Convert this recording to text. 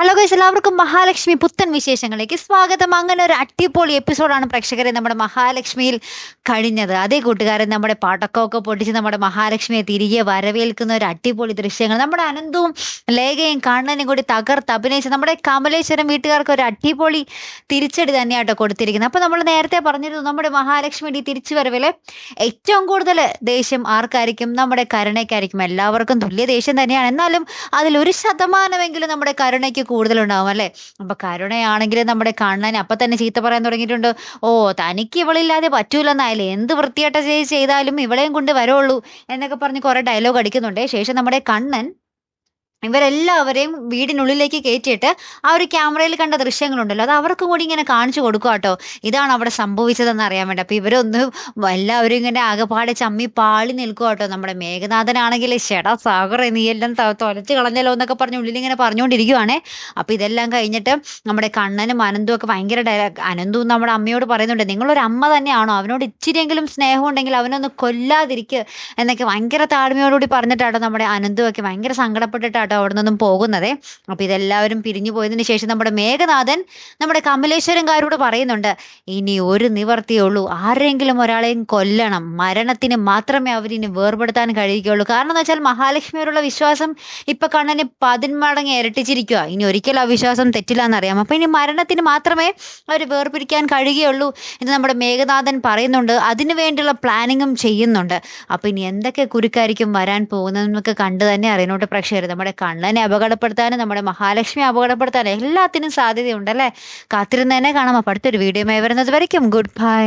Hello guys, എല്ലാവർക്കും മഹാലക്ഷ്മി പുത്തൻ വിശേഷങ്ങളിലേക്ക് സ്വാഗതം. അങ്ങനെ ഒരു അടിപൊളി എപ്പിസോഡാണ് പ്രേക്ഷകരെ നമ്മുടെ മഹാലക്ഷ്മിയിൽ കഴിഞ്ഞത്. അതേ കൂട്ടുകാരൻ നമ്മുടെ പടക്കമൊക്കെ പൊട്ടിച്ച് നമ്മുടെ മഹാലക്ഷ്മിയെ തിരികെ വരവേൽക്കുന്ന ഒരു അടിപൊളി ദൃശ്യങ്ങൾ നമ്മുടെ അനന്തവും ലേഖയും കണ്ണനും കൂടി തകർത്ത് അഭിനയിച്ച് നമ്മുടെ കമലേശ്വരം വീട്ടുകാർക്ക് ഒരു അടിപൊളി തിരിച്ചടി തന്നെയാട്ടോ കൊടുത്തിരിക്കുന്നത്. അപ്പോൾ നമ്മൾ നേരത്തെ പറഞ്ഞിരുന്നു നമ്മുടെ മഹാലക്ഷ്മിയുടെ ഈ തിരിച്ചു വരവിൽ ഏറ്റവും കൂടുതൽ ദേഷ്യം ആർക്കായിരിക്കും? നമ്മുടെ കരുണയ്ക്കായിരിക്കും. എല്ലാവർക്കും തുല്യ ദേഷ്യം തന്നെയാണ്, എന്നാലും അതിലൊരു ശതമാനമെങ്കിലും നമ്മുടെ കരുണയ്ക്ക് കൂടുതലുണ്ടാവും അല്ലേ? അപ്പൊ കരുണയാണെങ്കിൽ നമ്മുടെ കണ്ണൻ അപ്പൊ തന്നെ ചീത്ത പറയാൻ തുടങ്ങിയിട്ടുണ്ട്. ഓ, തനിക്ക് ഇവളില്ലാതെ പറ്റൂലെന്നായാലും എന്ത് വൃത്തിയായിട്ട ചെയ്താലും ഇവളെയും കൊണ്ട് വരുള്ളൂ എന്നൊക്കെ പറഞ്ഞ് കുറെ ഡയലോഗ് അടിക്കുന്നുണ്ട്. ശേഷം നമ്മുടെ കണ്ണൻ ഇവരെല്ലാവരെയും വീടിനുള്ളിലേക്ക് കയറ്റിയിട്ട് ആ ഒരു ക്യാമറയിൽ കണ്ട ദൃശ്യങ്ങളുണ്ടല്ലോ, അത് അവർക്കും കൂടി ഇങ്ങനെ കാണിച്ചു കൊടുക്കുക കേട്ടോ. ഇതാണ് അവിടെ സംഭവിച്ചതെന്ന് അറിയാൻ വേണ്ടി. അപ്പൊ ഇവരൊന്ന് എല്ലാവരും ഇങ്ങനെ ആകെപ്പാടെ ചമ്മി പാളി നിൽക്കുക കേട്ടോ. നമ്മുടെ മേഘനാഥനാണെങ്കിൽ ഷെടാ സാഗറെ നീ എല്ലാം തൊലച്ച് കളഞ്ഞല്ലോ എന്നൊക്കെ പറഞ്ഞ് ഉള്ളിലിങ്ങനെ പറഞ്ഞുകൊണ്ടിരിക്കുവാണേ. അപ്പൊ ഇതെല്ലാം കഴിഞ്ഞിട്ട് നമ്മുടെ കണ്ണനും അനന്തും ഒക്കെ ഭയങ്കര അനന്തും നമ്മുടെ അമ്മയോട് പറയുന്നുണ്ട്, നിങ്ങളൊരു അമ്മ തന്നെയാണോ? അവനോട് ഇച്ചിരിയെങ്കിലും സ്നേഹം ഉണ്ടെങ്കിൽ അവനൊന്ന് കൊല്ലാതിരിക്കുക എന്നൊക്കെ ഭയങ്കര താഴ്മയോടുകൂടി പറഞ്ഞിട്ടാട്ടോ നമ്മുടെ അനന്തും ഒക്കെ ഭയങ്കര സങ്കടപ്പെട്ടിട്ടാട്ടോ അവിടെ നിന്നും പോകുന്നത്. അപ്പൊ ഇതെല്ലാവരും പിരിഞ്ഞു പോയതിന് ശേഷം നമ്മുടെ മേഘനാഥൻ നമ്മുടെ കമലേശ്വരൻകാരോട് പറയുന്നുണ്ട്, ഇനി ഒരു നിവർത്തിയേ ഉള്ളൂ, ആരെങ്കിലും ഒരാളെയും കൊല്ലണം. മരണത്തിന് മാത്രമേ അവരിനി വേർപെടുത്താൻ കഴിയുകയുള്ളൂ. കാരണം എന്ന് വെച്ചാൽ മഹാലക്ഷ്മിയോടുള്ള വിശ്വാസം ഇപ്പൊ കണ്ണന് 10 മടങ്ങ് ഇരട്ടിച്ചിരിക്കുക. ഇനി ഒരിക്കലും ആ വിശ്വാസം തെറ്റില്ല എന്നറിയാം. അപ്പൊ ഇനി മരണത്തിന് മാത്രമേ അവർ വേർപിരിക്കാൻ കഴിയുകയുള്ളൂ എന്ന് നമ്മുടെ മേഘനാഥൻ പറയുന്നുണ്ട്. അതിനു വേണ്ടിയുള്ള പ്ലാനിങ്ങും ചെയ്യുന്നുണ്ട്. അപ്പൊ ഇനി എന്തൊക്കെ കുരുക്കായിരിക്കും വരാൻ പോകുന്നതെന്നൊക്കെ കണ്ടു തന്നെ അറിയുന്നോട്ട് പ്രേക്ഷകർ. നമ്മുടെ കണ്ണനെ അപകടപ്പെടുത്താനും നമ്മുടെ മഹാലക്ഷ്മി അപകടപ്പെടുത്താനും എല്ലാത്തിനും സാധ്യതയുണ്ടല്ലേ? കാത്തിരുന്ന് തന്നെ കാണാം. അപ്പോൾ അടുത്തൊരു വീഡിയോയുമായി വരുന്നത് വരയ്ക്കും ഗുഡ് ബൈ.